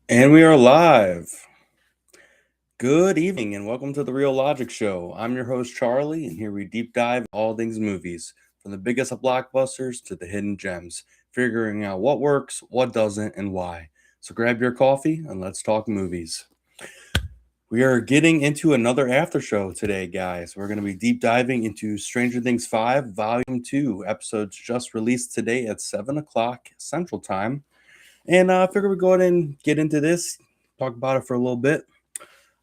And we are live. Good evening and welcome to the Real Logic Show. I'm your host, Charlie, and here we deep dive all things movies, from the biggest of blockbusters to the hidden gems, figuring out what works, what doesn't, and why. So grab your coffee and let's talk movies. We are getting into another after show today, guys. We're going to be deep diving into Stranger Things 5, Volume 2, episodes just released today at 7 o'clock Central Time. And I figure we go ahead and get into this, talk about it for a little bit.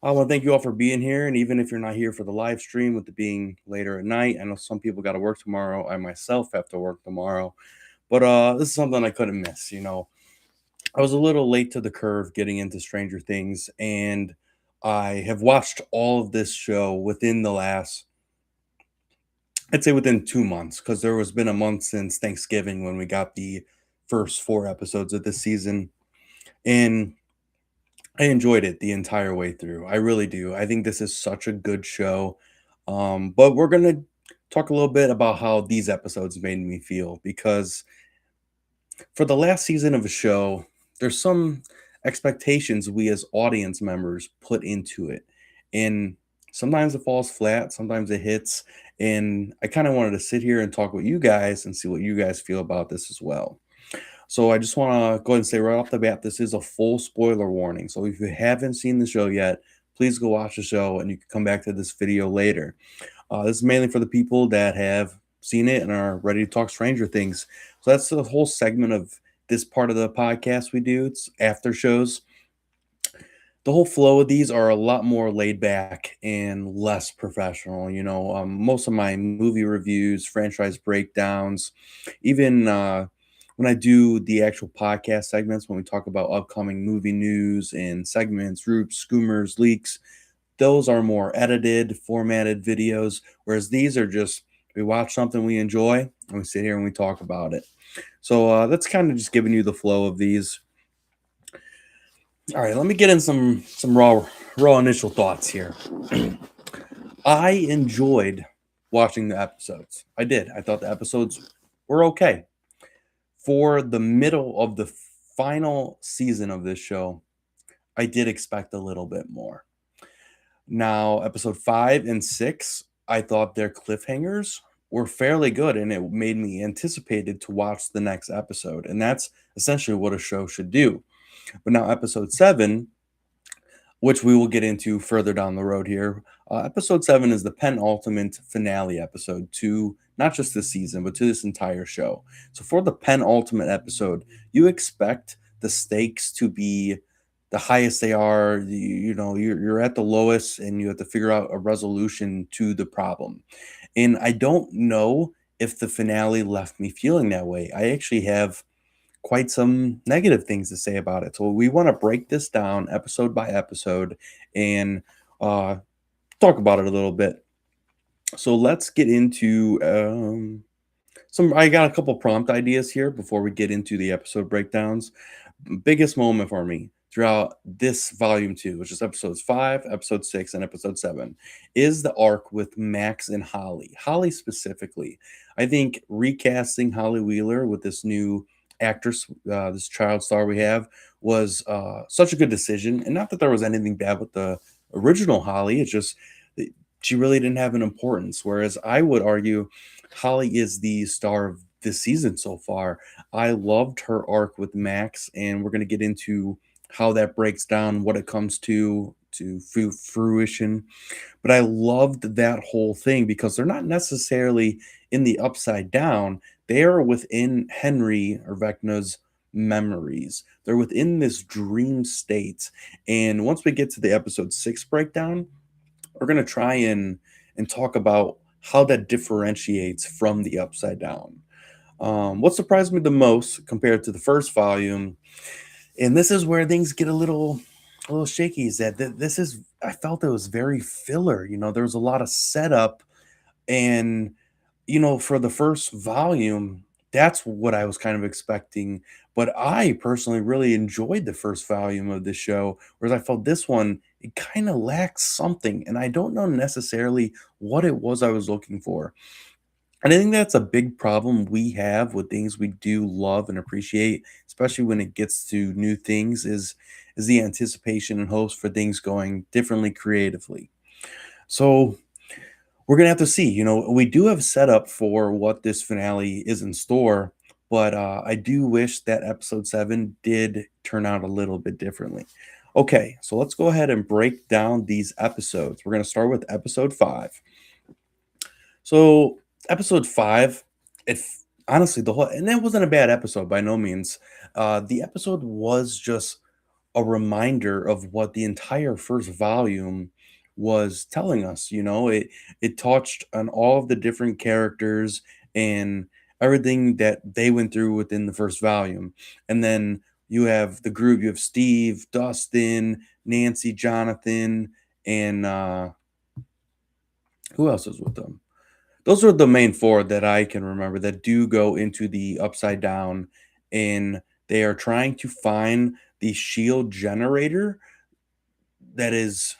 I want to thank you all for being here. And even if you're not here for the live stream, with it being later at night, I know some people got to work tomorrow. I myself have to work tomorrow. But this is something I couldn't miss. I was a little late to the curve getting into Stranger Things, and I have watched all of this show within the last, I'd say within 2 months, because there was been a month since Thanksgiving when we got the first four episodes of this season. And I enjoyed it the entire way through. I really do. I think this is such a good show. But we're going to talk a little bit about how these episodes made me feel, because for the last season of a show, there's some expectations we as audience members put into it. And sometimes it falls flat, sometimes it hits. And I kind of wanted to sit here and talk with you guys and see what you guys feel about this as well. So I just want to go ahead and say right off the bat, this is a full spoiler warning. So if you haven't seen the show yet, please go watch the show and you can come back to this video later. This is mainly for the people that have seen it and are ready to talk Stranger Things. So that's the whole segment of this part of the podcast we do. It's after shows. The whole flow of these are a lot more laid back and less professional. Most of my movie reviews, franchise breakdowns, even when I do the actual podcast segments, when we talk about upcoming movie news and segments, roops, schoomers, leaks, those are more edited, formatted videos, whereas these are just we watch something we enjoy and we sit here and we talk about it. So that's kind of just giving you the flow of these. All right, let me get in some raw initial thoughts here. I enjoyed watching the episodes. I did. I thought the episodes were okay. For the middle of the final season of this show, I did expect a little bit more. Now, episode 5 and 6, I thought their cliffhangers were fairly good and it made me anticipated to watch the next episode. And that's essentially what a show should do. But now, episode 7, which we will get into further down the road here. Episode 7 is the penultimate finale episode to not just this season, but to this entire show. So, for the penultimate episode, you expect the stakes to be the highest they are. You're at the lowest and you have to figure out a resolution to the problem. And I don't know if the finale left me feeling that way. I actually have quite some negative things to say about it. So we want to break this down episode by episode and uh, talk about it a little bit. So let's get into some. I got a couple prompt ideas here before we get into the episode breakdowns. Biggest moment for me throughout this volume 2, which is episodes 5, episode 6, and episode 7, is the arc with Max and Holly. Holly specifically. I think recasting Holly Wheeler with this new actress, this child star we have, was such a good decision. And not that there was anything bad with the original Holly, it's just that she really didn't have an importance. Whereas I would argue Holly is the star of this season so far. I loved her arc with Max, and we're going to get into how that breaks down, what it comes to fruition. But I loved that whole thing because they're not necessarily in the upside down. They are within Henry or Vecna's memories. They're within this dream state. And once we get to the episode 6 breakdown, we're going to try and talk about how that differentiates from the upside down. What surprised me the most compared to the first volume, and this is where things get a little shaky, is that this is I felt it was very filler. There was a lot of setup, and for the first volume, that's what I was kind of expecting. But I personally really enjoyed the first volume of the show, whereas I felt this one, it kind of lacks something, and I don't know necessarily what it was I was looking for. And I think that's a big problem we have with things we do love and appreciate, especially when it gets to new things, is is the anticipation and hopes for things going differently creatively. So we're gonna have to see. We do have setup for what this finale is in store, but I do wish that episode 7 did turn out a little bit differently. Okay, so let's go ahead and break down these episodes. We're gonna start with episode 5. So episode 5, honestly, the whole, and that wasn't a bad episode by no means. The episode was just a reminder of what the entire first volume was telling us. It touched on all of the different characters and everything that they went through within the first volume. And then you have the group, you have Steve, Dustin, Nancy, Jonathan, and who else is with them? Those are the main four that I can remember that do go into the upside down, and they are trying to find the shield generator that is,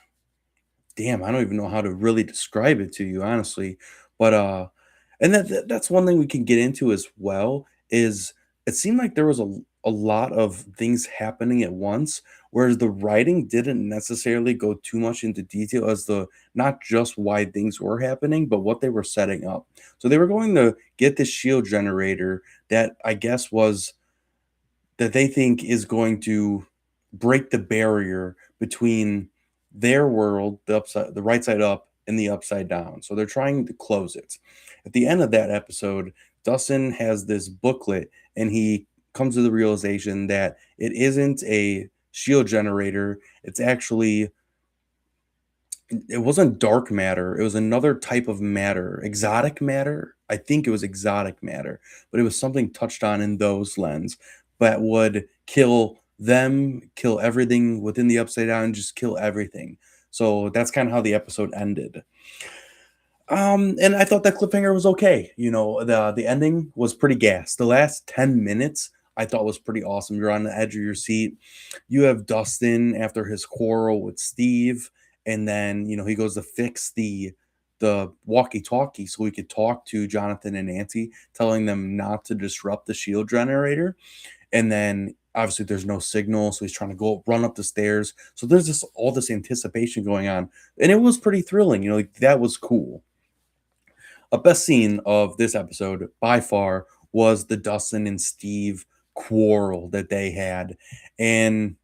damn, I don't even know how to really describe it to you, honestly. But and that's one thing we can get into as well, is it seemed like there was a lot of things happening at once, whereas the writing didn't necessarily go too much into detail as the not just why things were happening, but what they were setting up. So they were going to get this shield generator that I guess was that they think is going to break the barrier between their world, the right side up, and the upside down. So they're trying to close it. At the end of that episode, Dustin has this booklet and he comes to the realization that it isn't a shield generator. It's actually, it wasn't dark matter. It was another type of matter, exotic matter. I think it was exotic matter, but it was something touched on in those lens that would kill them, kill everything within the upside down, and just kill everything. So that's kind of how the episode ended. And I thought that cliffhanger was okay. The ending was pretty gas. The last 10 minutes I thought was pretty awesome. You're on the edge of your seat. You have Dustin after his quarrel with Steve, and then he goes to fix the walkie-talkie so he could talk to Jonathan and Nancy, telling them not to disrupt the shield generator. And then obviously there's no signal, so he's trying to go run up the stairs. So there's just all this anticipation going on, and it was pretty thrilling. Like, that was cool. A best scene of this episode by far was the Dustin and Steve quarrel that they had. And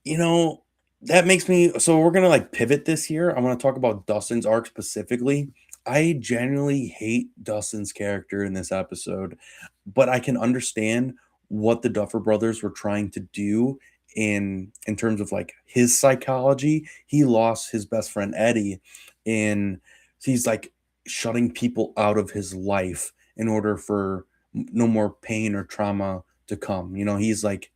you know, that makes me, so we're gonna like pivot this here. I want to talk about Dustin's arc specifically. I genuinely hate Dustin's character in this episode, but I can understand what the Duffer brothers were trying to do in terms of like his psychology. He lost his best friend Eddie, and he's like shutting people out of his life in order for no more pain or trauma to come. He's like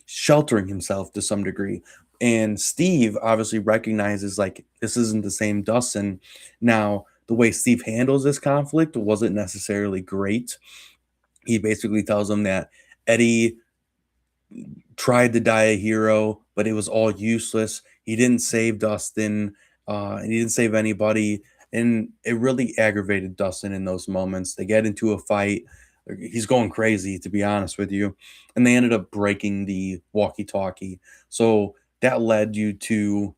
sheltering himself to some degree. And Steve obviously recognizes like this isn't the same Dustin. Now, the way Steve handles this conflict wasn't necessarily great. He basically tells him that Eddie tried to die a hero, but it was all useless. He didn't save Dustin, and he didn't save anybody. And it really aggravated Dustin in those moments. They get into a fight. He's going crazy, to be honest with you. And they ended up breaking the walkie talkie. So that led you to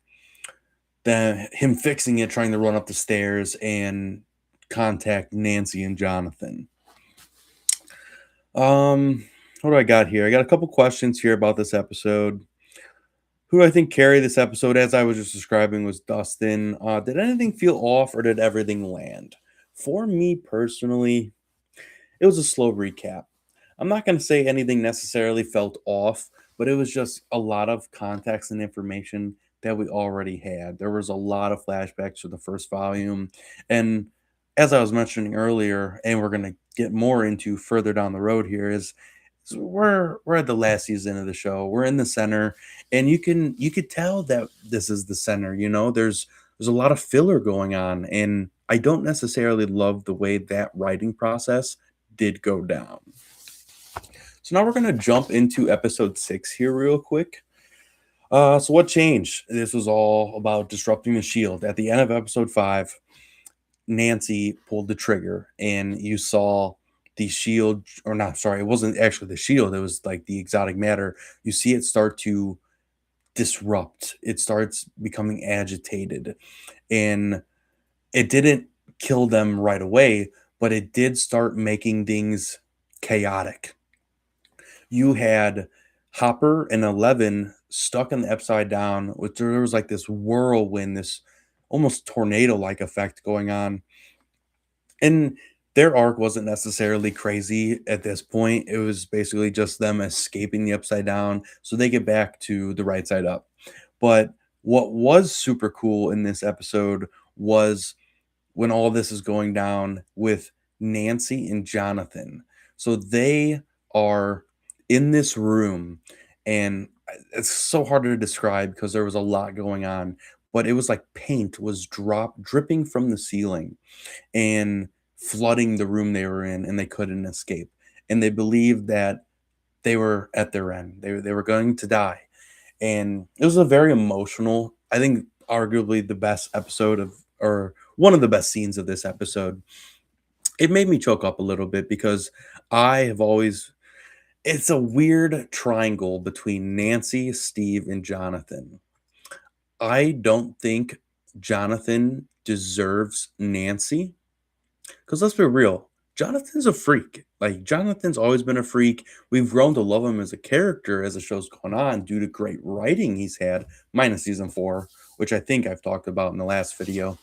him fixing it, trying to run up the stairs and contact Nancy and Jonathan. What do I got here? I got a couple questions here about this episode. Who I think carried this episode, as I was just describing, was Dustin. Did anything feel off or did everything land? For me personally, it was a slow recap. I'm not going to say anything necessarily felt off, but it was just a lot of context and information that we already had. There was a lot of flashbacks to the first volume. And as I was mentioning earlier, and we're going to get more into further down the road here, is we're at the last season of the show. We're in the center, and you could tell that this is the center. There's a lot of filler going on, and I don't necessarily love the way that writing process did go down. So now we're going to jump into episode 6 here real quick. So what changed? This was all about disrupting the shield. At the end of episode 5, Nancy pulled the trigger and you saw the shield, or not, sorry, it wasn't actually the shield. It was like the exotic matter. You see it start to disrupt. It starts becoming agitated. And it didn't kill them right away, but it did start making things chaotic. You had Hopper and 11 stuck in the upside down, which there was like this whirlwind, this almost tornado like effect going on. And their arc wasn't necessarily crazy at this point. It was basically just them escaping the upside down so they get back to the right side up. But what was super cool in this episode was when all this is going down with Nancy and Jonathan. So they are in this room, and it's so hard to describe because there was a lot going on, but it was like paint was dripping from the ceiling and flooding the room they were in, and they couldn't escape. And they believed that they were at their end. They were going to die. And it was a very emotional, I think arguably the best episode of, or one of the best scenes of this episode. It made me choke up a little bit because I have always, it's a weird triangle between Nancy, Steve, and Jonathan. I don't think Jonathan deserves Nancy. Because let's be real, Jonathan's a freak. Like, Jonathan's always been a freak. We've grown to love him as a character as the show's gone on due to great writing he's had, minus season 4, which I think I've talked about in the last video.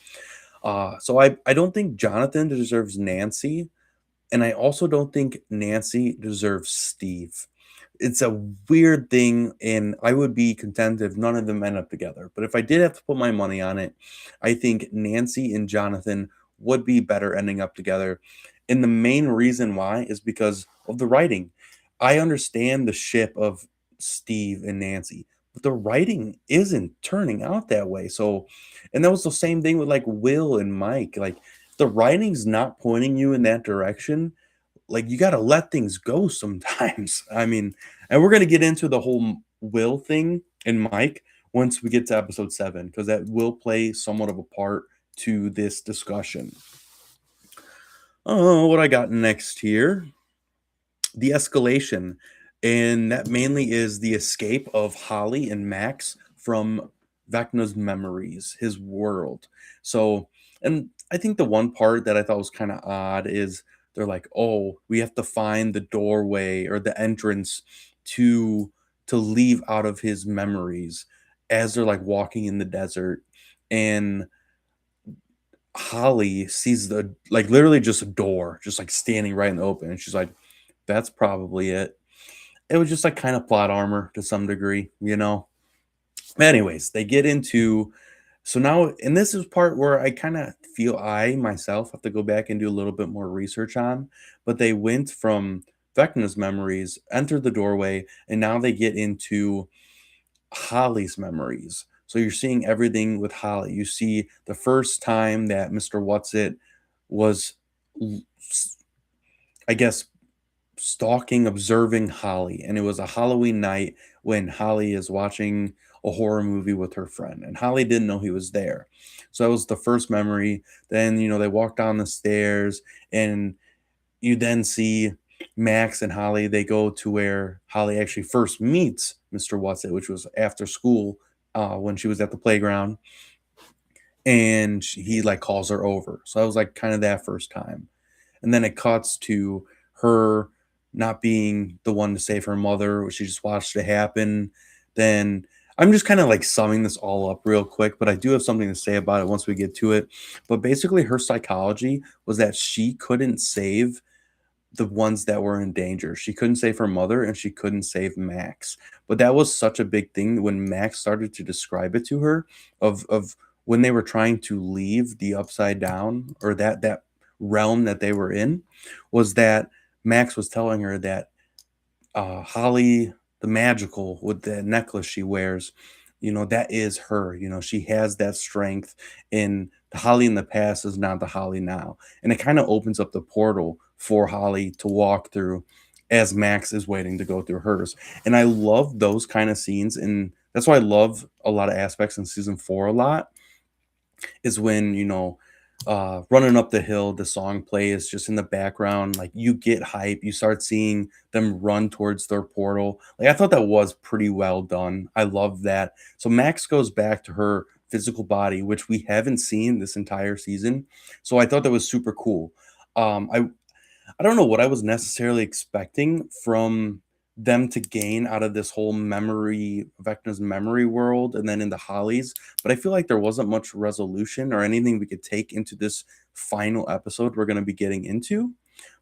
So I don't think Jonathan deserves Nancy, and I also don't think Nancy deserves Steve. It's a weird thing, and I would be content if none of them end up together. But if I did have to put my money on it, I think Nancy and Jonathan would be better ending up together. And the main reason why is because of the writing. I understand the ship of Steve and Nancy, but the writing isn't turning out that way. So, and that was the same thing with like Will and Mike. Like, the writing's not pointing you in that direction. Like, you got to let things go sometimes. I mean, and we're going to get into the whole Will thing and Mike once we get to episode 7, because that will play somewhat of a part to this discussion. Oh, what I got next here, the escalation, and that mainly is the escape of Holly and Max from Vecna's memories, his world. So, and I think the one part that I thought was kind of odd is they're like, "Oh, we have to find the doorway or the entrance to leave out of his memories," as they're like walking in the desert, and Holly sees the like literally just a door, just like standing right in the open, and she's like, "That's probably it." It was just like kind of plot armor to some degree, you know. Anyways, they get into, so now, and this is part where I kind of feel I myself have to go back and do a little bit more research on, but they went from Vecna's memories, entered the doorway, and now they get into Holly's memories. So you're seeing everything with Holly. You see the first time that Mr. Whatsit was, I guess, stalking, observing Holly. And it was a Halloween night when Holly is watching a horror movie with her friend. And Holly didn't know he was there. So that was the first memory. Then, they walk down the stairs, and you then see Max and Holly. They go to where Holly actually first meets Mr. Whatsit, which was after school, when she was at the playground. And he like calls her over. So that was like kind of that first time. And then it cuts to her not being the one to save her mother. She just watched it happen. Then I'm just kind of like summing this all up real quick, but I do have something to say about it once we get to it. But basically, her psychology was that she couldn't save the ones that were in danger. She couldn't save her mother, and she couldn't save Max. But that was such a big thing when Max started to describe it to her of when they were trying to leave the upside down, or that realm that they were in, was that Max was telling her that Holly, the magical, with the necklace she wears, that is her. She has that strength, and the Holly in the past is not the Holly now. And it kind of opens up the portal for Holly to walk through as Max is waiting to go through hers. And I love those kind of scenes. And that's why I love a lot of aspects in season 4 a lot, is when, running up the hill, the song plays just in the background. Like you get hype, you start seeing them run towards their portal. Like I thought that was pretty well done. I love that. So Max goes back to her physical body, which we haven't seen this entire season. So I thought that was super cool. I don't know what I was necessarily expecting from them to gain out of this whole memory, Vecna's memory world, and then into Holly's. But I feel like there wasn't much resolution or anything we could take into this final episode we're going to be getting into.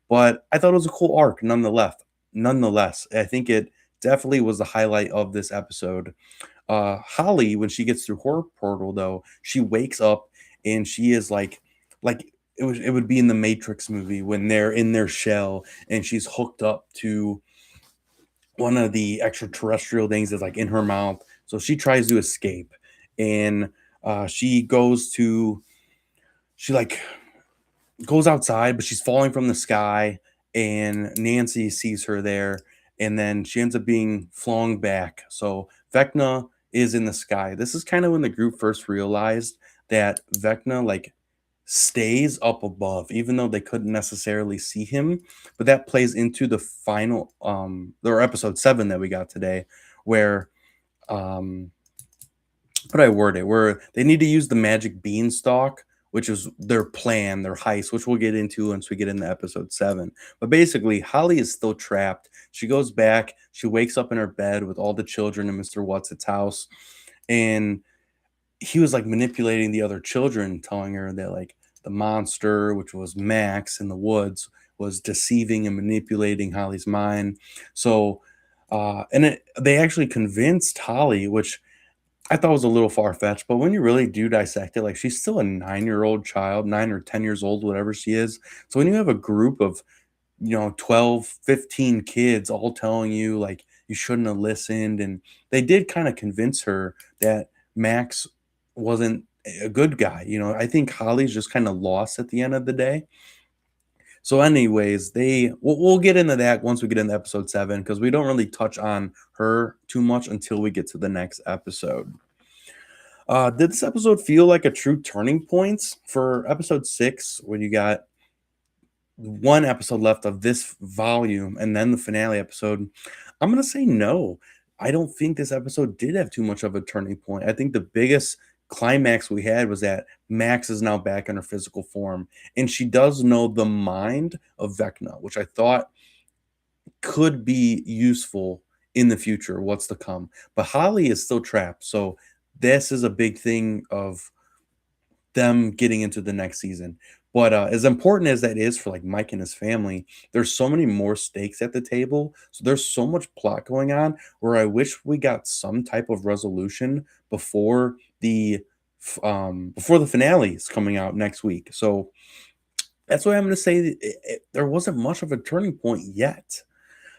But I thought it was a cool arc nonetheless. Nonetheless, I think it definitely was the highlight of this episode. Holly, when she gets through her portal, though, she wakes up and she is like it would be in the Matrix movie when they're in their shell and she's hooked up to one of the extraterrestrial things that's like in her mouth. So she tries to escape, and she goes to she like goes outside, but she's falling from the sky, and Nancy sees her there, and then she ends up being flung back. So Vecna is in the sky. This is kind of when the group first realized that Vecna like stays up above, even though they couldn't necessarily see him. But that plays into the final or episode 7 that we got today, where um what I word it, where they need to use the magic beanstalk, which is their plan, their heist, which we'll get into once we get into episode 7. But basically, Holly is still trapped. She goes back, she wakes up in her bed with all the children in Mr. What's-Its house, and he was like manipulating the other children, telling her that like the monster, which was Max in the woods, was deceiving and manipulating Holly's mind. So, they actually convinced Holly, which I thought was a little far fetched, but when you really do dissect it, like she's still a 9-year-old child, 9 or 10 years old, whatever she is. So when you have a group of 12, 15 kids all telling you like you shouldn't have listened, and they did kind of convince her that Max wasn't a good guy. I think Holly's just kind of lost at the end of the day. So anyways, we'll get into that once we get into episode 7, because we don't really touch on her too much until we get to the next episode. Did this episode feel like a true turning point for episode 6, when you got one episode left of this volume and then the finale episode? I'm going to say no. I don't think this episode did have too much of a turning point. I think the biggest climax we had was that Max is now back in her physical form, and she does know the mind of Vecna, which I thought could be useful in the future, what's to come. But Holly is still trapped. So this is a big thing of them getting into the next season. But as important as that is for like Mike and his family, there's so many more stakes at the table. So there's so much plot going on where I wish we got some type of resolution before the finale is coming out next week. So that's why I'm going to say there wasn't much of a turning point yet.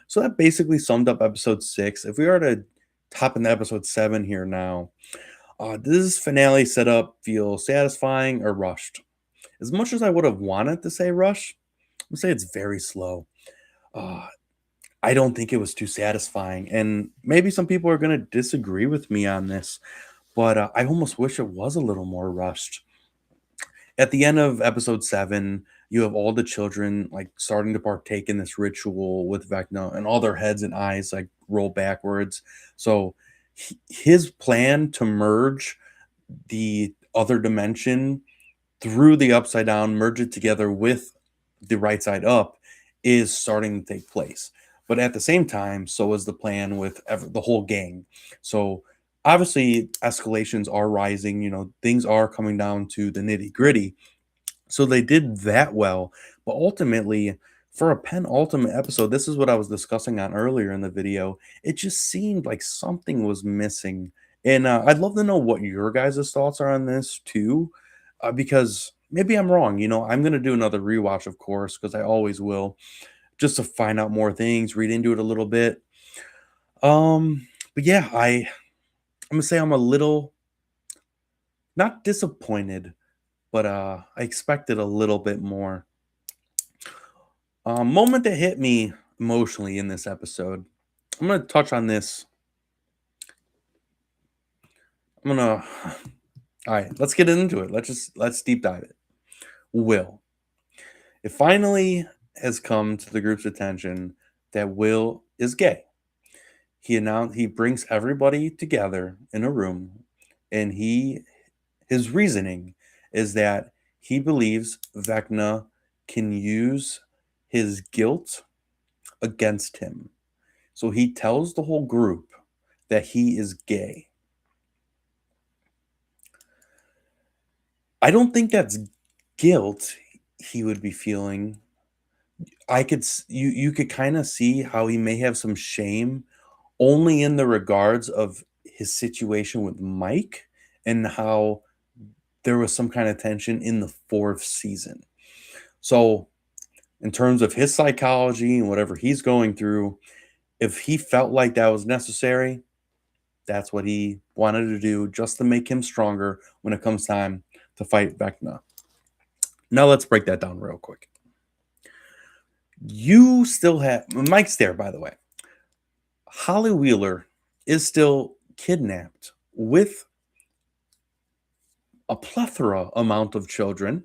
So that basically summed up episode 6. If we were to hop into episode 7 here now, does this finale setup feel satisfying or rushed? As much as I would have wanted to say rush, I'm gonna say it's very slow. Uh, I don't think it was too satisfying, and maybe some people are gonna disagree with me on this, but I almost wish it was a little more rushed. At the end of episode 7, you have all the children like starting to partake in this ritual with Vecna, and all their heads and eyes like roll backwards. So his plan to merge the other dimension through the upside down, merge it together with the right side up, is starting to take place. But at the same time, so is the plan with the whole gang. So obviously, escalations are rising. Things are coming down to the nitty gritty. So they did that well. But ultimately, for a penultimate episode, this is what I was discussing on earlier in the video. It just seemed like something was missing. And I'd love to know what your guys' thoughts are on this too, because maybe I'm wrong. I'm going to do another rewatch, of course, because I always will, just to find out more things, read into it a little bit. But yeah, I'm going to say I'm a little not disappointed, but I expected a little bit more. Moment that hit me emotionally in this episode. I'm gonna touch on this. I'm gonna. All right, let's get into it. Let's deep dive it. Will. It finally has come to the group's attention that Will is gay. He brings everybody together in a room, and his reasoning is that he believes Vecna can use his guilt against him. So he tells the whole group that he is gay. I don't think that's guilt he would be feeling. You could kind of see how he may have some shame only in the regards of his situation with Mike and how there was some kind of tension in the fourth season. So, in terms of his psychology and whatever he's going through, if he felt like that was necessary, that's what he wanted to do just to make him stronger when it comes time to fight Vecna. Now, let's break that down real quick. You still have Mike's there, by the way. Holly Wheeler is still kidnapped with a plethora amount of children.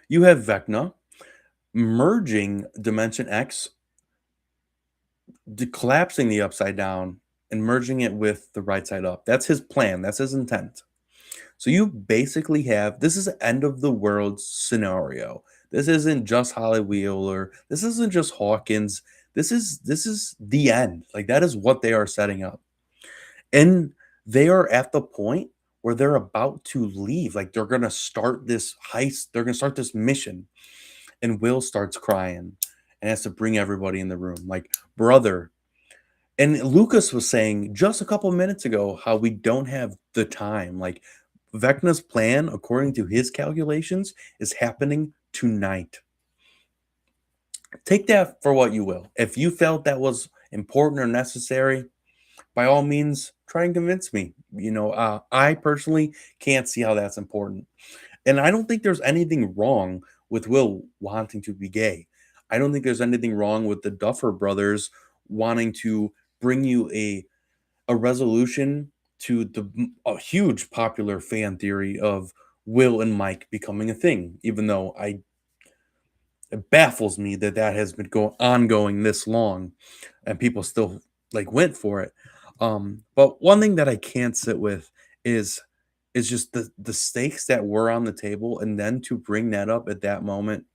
You have Vecna merging Dimension X, collapsing the upside down, and merging it with the right side up. That's his plan. That's his intent. So you basically have this is end of the world scenario. This isn't just Holly Wheeler. This isn't just Hawkins. This is the end. Like that is what they are setting up. And they are at the point where they're about to leave. Like they're gonna start this heist, they're gonna start this mission. And Will starts crying and has to bring everybody in the room. Like, brother. And Lucas was saying just a couple minutes ago how we don't have the time. Like Vecna's plan, according to his calculations, is happening tonight. Take that for what you will. If you felt that was important or necessary, by all means, try and convince me. I personally can't see how that's important. And I don't think there's anything wrong with Will wanting to be gay. I don't think there's anything wrong with the Duffer brothers wanting to bring you a resolution to a huge popular fan theory of Will and Mike becoming a thing, even though it baffles me that that has been ongoing this long and people still like went for it. But one thing that I can't sit with is just the stakes that were on the table, and then to bring that up at that moment,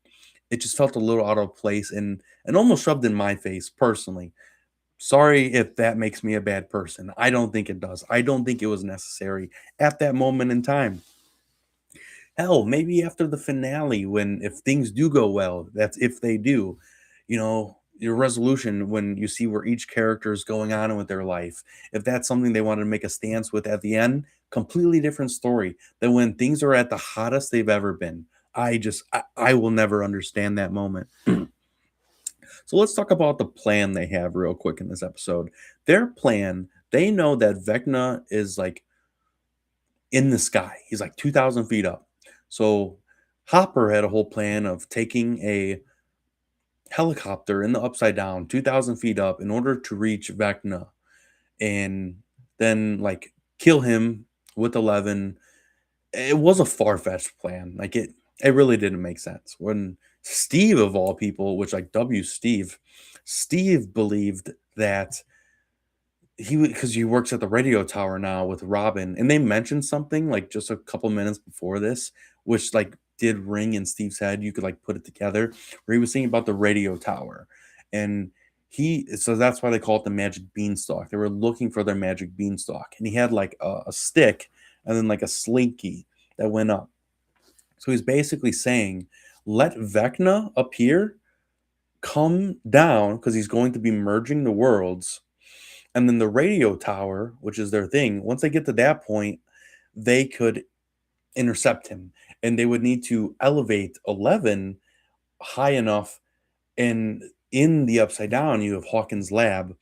it just felt a little out of place and almost shoved in my face personally. Sorry if that makes me a bad person. I don't think it does. I don't think it was necessary at that moment in time. Hell, maybe after the finale, when if things do go well, that's if they do, your resolution when you see where each character is going on with their life. If that's something they want to make a stance with at the end, completely different story than when things are at the hottest they've ever been. I will never understand that moment. So let's talk about the plan they have real quick in this episode. Their plan, they know that Vecna is like in the sky. He's like 2,000 feet up. So Hopper had a whole plan of taking a helicopter in the upside down, 2,000 feet up, in order to reach Vecna and then like kill him with 11. It was a far-fetched plan. Like it really didn't make sense. When Steve of all people, which like Steve believed that because he works at the radio tower now with Robin, and they mentioned something like just a couple minutes before this, which like did ring in Steve's head. You could like put it together, where he was thinking about the radio tower, and so that's why they call it the magic beanstalk. They were looking for their magic beanstalk, and he had like a stick and then like a slinky that went up. So he's basically saying, let Vecna appear, come down because he's going to be merging the worlds, and then the radio tower, which is their thing, once they get to that point, they could intercept him. And they would need to elevate 11 high enough. And in the upside down, you have Hawkins' lab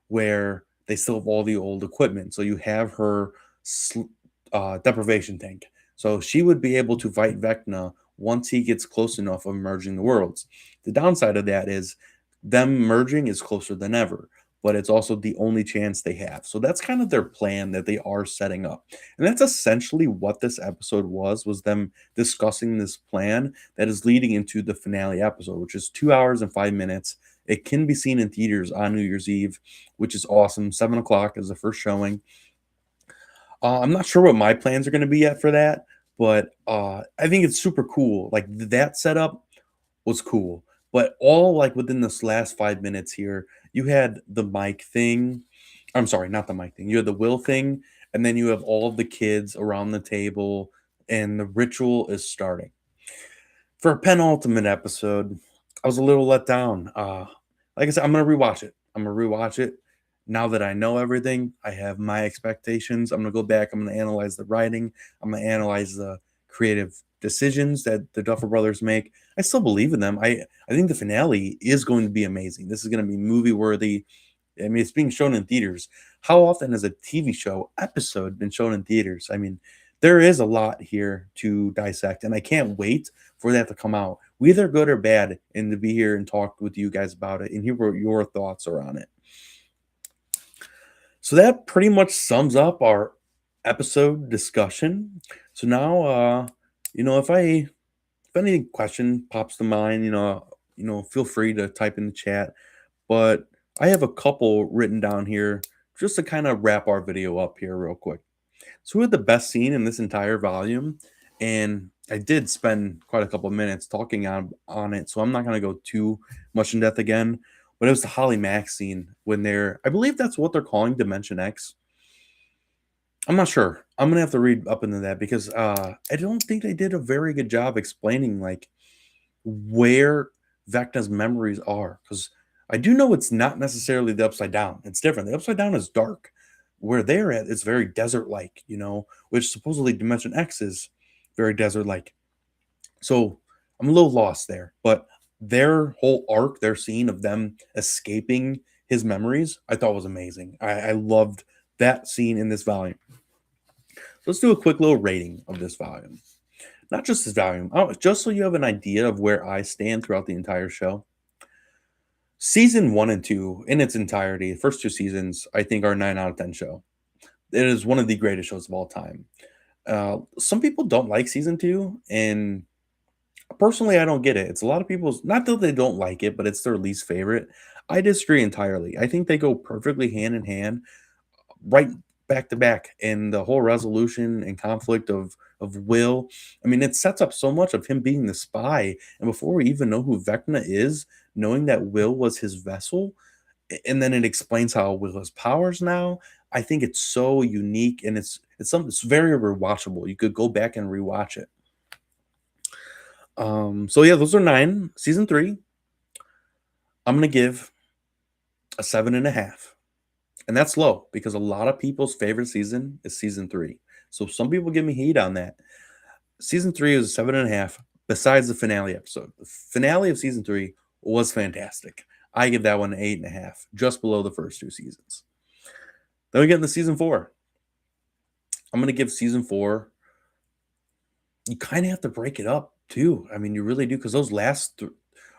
where they still have all the old equipment. So you have her deprivation tank. So she would be able to fight Vecna once he gets close enough of merging the worlds. The downside of that is them merging is closer than ever. but it's also the only chance they have. So that's kind of their plan that they are setting up. And that's essentially what this episode was them discussing this plan that is leading into the finale episode, which is 2 hours and 5 minutes. It can be seen in theaters on New Year's Eve, which is awesome. 7 o'clock is the first showing. I'm not sure what my plans are going to be yet for that, but I think it's super cool. Like that setup was cool, but all like within this last 5 minutes here, you had the mic thing. I'm sorry, not the mic thing. You had the will thing, and then you have all of the kids around the table, and the ritual is starting. For a penultimate episode, I was a little let down. Like I said, I'm gonna rewatch it. I'm gonna rewatch it. Now that I know everything, I have my expectations. I'm gonna go back. I'm gonna analyze the writing. I'm gonna analyze the creative decisions that the Duffer Brothers make. I still believe in them. I think the finale is going to be amazing. This is going to be movie worthy. I mean, it's being shown in theaters. How often has a TV show episode been shown in theaters? I mean, there is a lot here to dissect, and I can't wait for that to come out, whether good or bad, and to be here and talk with you guys about it and hear what your thoughts are on it. So that pretty much sums up our episode discussion. So now, if any question pops to mind, feel free to type in the chat. But I have a couple written down here just to kind of wrap our video up here real quick. So we had the best scene in this entire volume, and I did spend quite a couple of minutes talking on it, so I'm not going to go too much in depth again. But it was the Holly Max scene when I believe that's what they're calling Dimension X. I'm not sure. I'm gonna have to read up into that because I don't think they did a very good job explaining like where Vecna's memories are. Because I do know it's not necessarily the Upside Down. It's different. The Upside Down is dark. Where they're at, it's very desert-like, which supposedly Dimension X is very desert-like. So I'm a little lost there. But their whole arc, their scene of them escaping his memories, I thought was amazing. I loved that scene in this volume. So let's do a quick little rating of this volume. Not just this volume, just so you have an idea of where I stand throughout the entire show. Season 1 and 2 in its entirety, the first 2 seasons, I think are 9 out of 10 show. It is one of the greatest shows of all time. Some people don't like season 2, and personally, I don't get it. It's a lot of people's, not that they don't like it, but it's their least favorite. I disagree entirely. I think they go perfectly hand in hand, right back to back, and the whole resolution and conflict of Will. I mean, it sets up so much of him being the spy, and before we even know who Vecna is, knowing that Will was his vessel, and then it explains how Will has powers now. I think it's so unique, and it's very rewatchable. You could go back and rewatch it. So yeah, those are 9. Season 3, I'm gonna give a 7.5. And that's low because a lot of people's favorite season is season 3. So some people give me heat on that. Season 3 is a 7.5, besides the finale episode. The finale of season 3 was fantastic. I give that one an 8.5, just below the first 2 seasons. Then we get into season 4. I'm going to give season 4, you kind of have to break it up too. I mean, you really do, because those last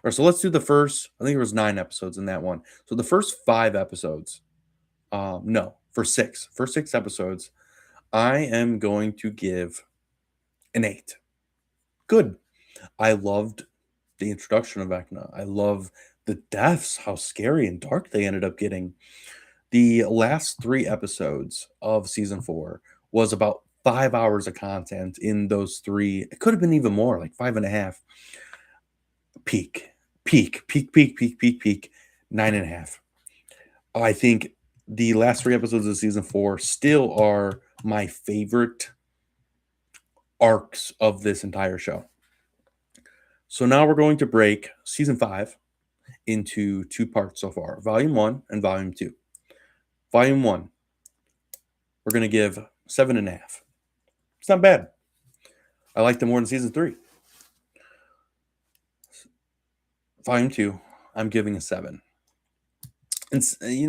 so let's do the first, I think there was 9 episodes in that one. So the first 5 episodes, first 6 episodes, I am going to give an 8. Good. I loved the introduction of Vecna. I love the deaths, how scary and dark they ended up getting. The last 3 episodes of season 4 was about 5 hours of content in those 3. It could have been even more, like 5.5. Peak, 9.5. I think the last 3 episodes of season 4 still are my favorite arcs of this entire show. So now we're going to break season 5 into 2 parts so far, volume 1 and volume 2. Volume 1, we're going to give 7.5. It's not bad. I liked it more than season 3. Volume 2, I'm giving a 7. And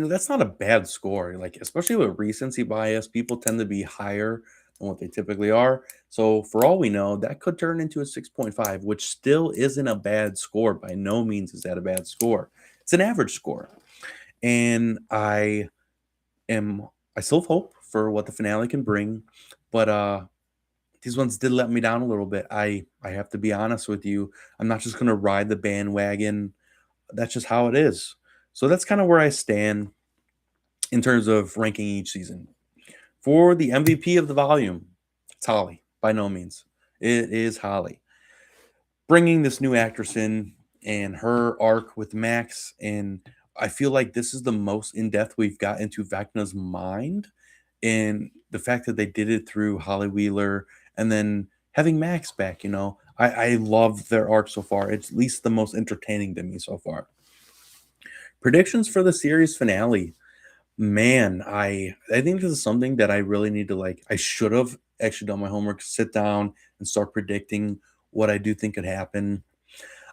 that's not a bad score. Like, especially with recency bias, people tend to be higher than what they typically are. So for all we know, that could turn into a 6.5, which still isn't a bad score. By no means is that a bad score. It's an average score. and am I still have hope for what the finale can bring, but these ones did let me down a little bit. I have to be honest with you. I'm not just gonna ride the bandwagon. That's just how it is. So that's kind of where I stand in terms of ranking each season. For the MVP of the volume, it's Holly. By no means, it is Holly. Bringing this new actress in and her arc with Max, and I feel like this is the most in depth we've got into Vecna's mind, and the fact that they did it through Holly Wheeler and then having Max back. I love their arc so far. It's at least the most entertaining to me so far. Predictions for the series finale. Man, I think this is something that I really need to like. I should have actually done my homework, sit down and start predicting what I do think could happen.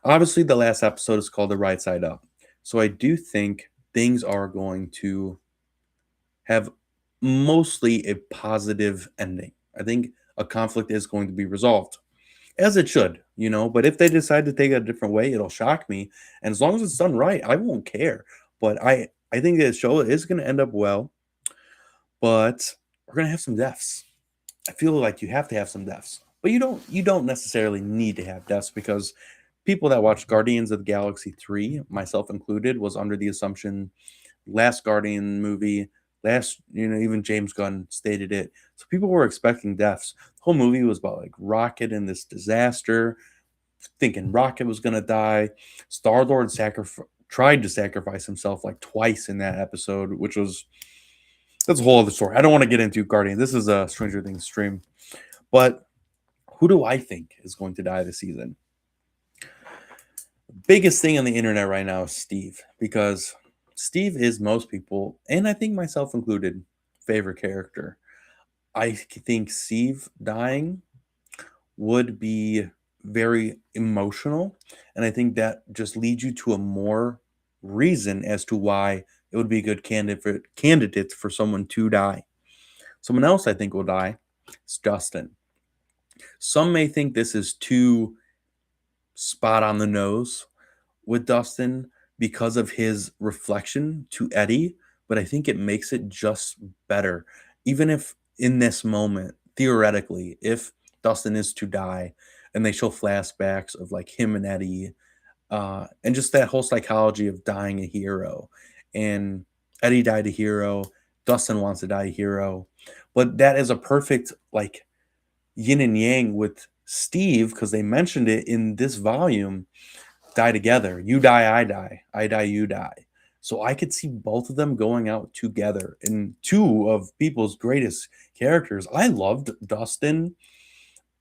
Obviously, the last episode is called The Right Side Up. So I do think things are going to have mostly a positive ending. I think a conflict is going to be resolved, as it should. But if they decide to take it a different way, it'll shock me. And as long as it's done right, I won't care. But I think the show is going to end up well, but we're going to have some deaths. I feel like you have to have some deaths, but you don't necessarily need to have deaths because people that watched Guardians of the Galaxy 3, myself included, was under the assumption last Guardian movie, even James Gunn stated it. So people were expecting deaths. The whole movie was about like Rocket and this disaster, thinking Rocket was going to die. Star-Lord tried to sacrifice himself like twice in that episode, which was that's a whole other story. I don't want to get into Guardian. This is a Stranger Things stream. But who do I think is going to die this season? Biggest thing on the internet right now is Steve, because Steve is most people, and I think myself included, favorite character. I think Steve dying would be very emotional, and I think that just leads you to a more reason as to why it would be a good candidate for someone to die. Someone else I think will die is Dustin. Some may think this is too spot on the nose with Dustin because of his reflection to Eddie, but I think it makes it just better. Even if in this moment, theoretically, if Dustin is to die and they show flashbacks of like him and Eddie, and just that whole psychology of dying a hero, and Eddie died a hero, Dustin wants to die a hero, but that is a perfect like yin and yang with Steve because they mentioned it in this volume. Die together. You die, I die. I die, you die. So I could see both of them going out together. And two of people's greatest characters. I loved Dustin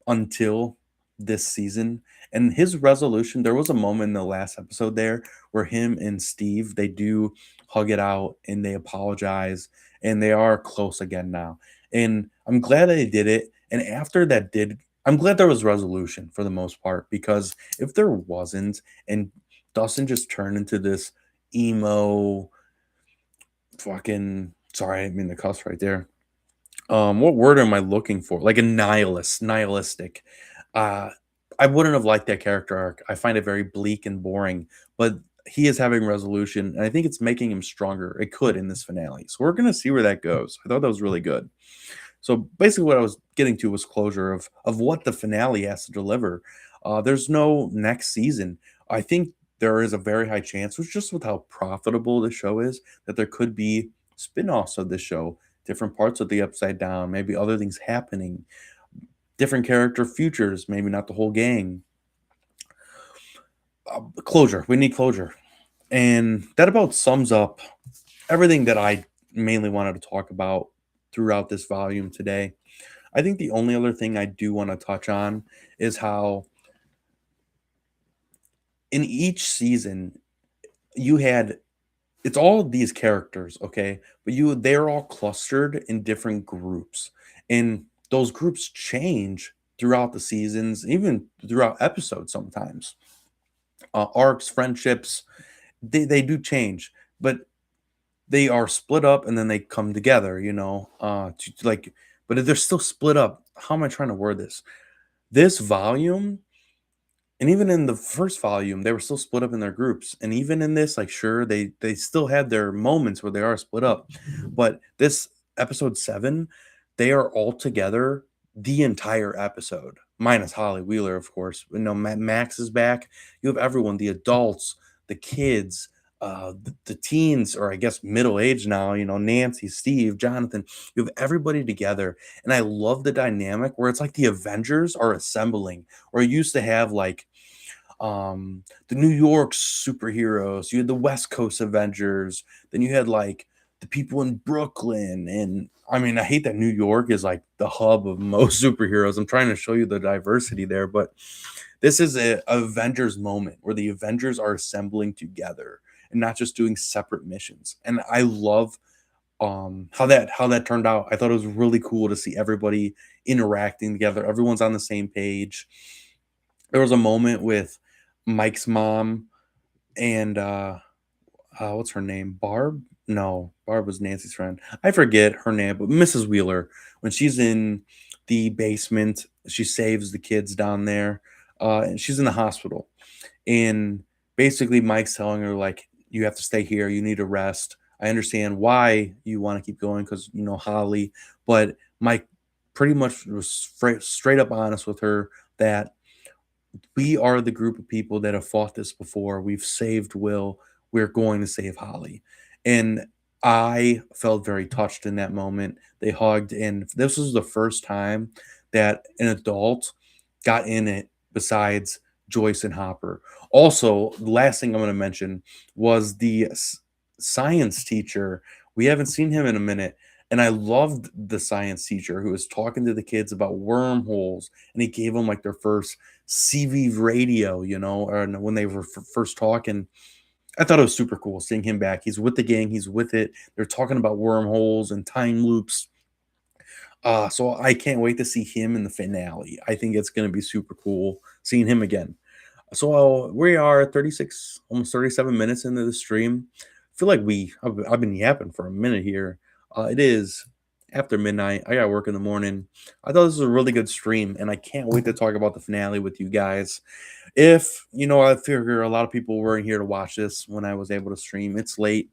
until this season. And his resolution, there was a moment in the last episode there where him and Steve, they do hug it out and they apologize and they are close again now. And I'm glad they did it. And after that I'm glad there was resolution for the most part, because if there wasn't and Dustin just turned into this emo fucking, sorry, I didn't mean to cuss right there. What word am I looking for? Like a nihilistic. Uh, I wouldn't have liked that character arc. I find it very bleak and boring, but he is having resolution, and I think it's making him stronger. It could in this finale. So we're gonna see where that goes. I thought that was really good. So basically, what I was getting to was closure of what the finale has to deliver. There's no next season. I think there is a very high chance, which just with how profitable the show is, that there could be spin-offs of the show, different parts of the Upside Down, maybe other things happening, different character futures, maybe not the whole gang. Closure. We need closure. And that about sums up everything that I mainly wanted to talk about throughout this volume today. I think the only other thing I do want to touch on is how in each season it's all of these characters, okay? But they're all clustered in different groups. And those groups change throughout the seasons, even throughout episodes sometimes. Arcs, friendships, they do change, but they are split up and then they come together, but if they're still split up, how am I trying to word this? This volume And even in the first volume, they were still split up in their groups. And even in this, like, sure, they still had their moments where they are split up. But this episode 7, they are all together the entire episode, minus Holly Wheeler, of course. You know, Max is back. You have everyone, the adults, the kids, the teens, or I guess middle age now, you know, Nancy, Steve, Jonathan. You have everybody together. And I love the dynamic where it's like the Avengers are assembling, or it used to have like the New York superheroes, you had the West Coast Avengers, then you had like the people in Brooklyn. And I mean, I hate that New York is like the hub of most superheroes. I'm trying to show you the diversity there, but this is a Avengers moment where the Avengers are assembling together and not just doing separate missions. And I love how that turned out. I thought it was really cool to see everybody interacting together. Everyone's on the same page. There was a moment with Mike's mom and what's her name? Barb? No, Barb was Nancy's friend. I forget her name, but Mrs. Wheeler, when she's in the basement, she saves the kids down there. And she's in the hospital. And basically Mike's telling her, like, you have to stay here, you need to rest. I understand why you want to keep going because you know Holly, but Mike pretty much was straight up honest with her that we are the group of people that have fought this before. We've saved Will. We're going to save Holly. And I felt very touched in that moment. They hugged, and this was the first time that an adult got in it besides Joyce and Hopper. Also, the last thing I'm going to mention was the science teacher. We haven't seen him in a minute. And I loved the science teacher who was talking to the kids about wormholes, and he gave them like their first CV radio, you know, or when they were first talking. I thought it was super cool seeing him back. He's with the gang, he's with it. They're talking about wormholes and time loops. So I can't wait to see him in the finale. I think it's going to be super cool seeing him again. So we are 36, almost 37 minutes into the stream. I feel like I've been yapping for a minute here. It is after midnight. I got work in the morning. I thought this was a really good stream, and I can't wait to talk about the finale with you guys. If you know, I figure a lot of people weren't here to watch this when I was able to stream. It's late.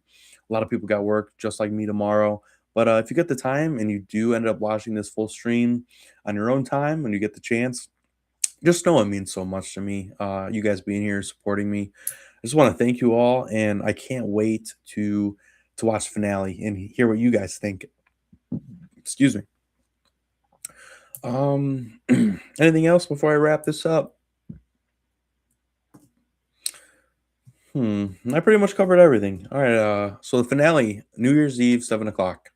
A lot of people got work just like me tomorrow. But if you get the time and you do end up watching this full stream on your own time when you get the chance, just know it means so much to me. You guys being here supporting me. I just want to thank you all, and I can't wait to watch the finale and hear what you guys think. Excuse me. Anything else before I wrap this up? I pretty much covered everything. All right. So the finale, New Year's Eve, 7 o'clock.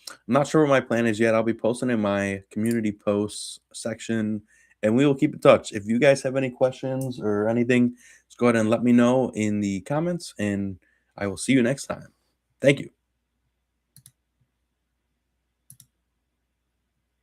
I'm not sure what my plan is yet. I'll be posting in my community posts section, and we will keep in touch. If you guys have any questions or anything, just go ahead and let me know in the comments, and I will see you next time. Thank you.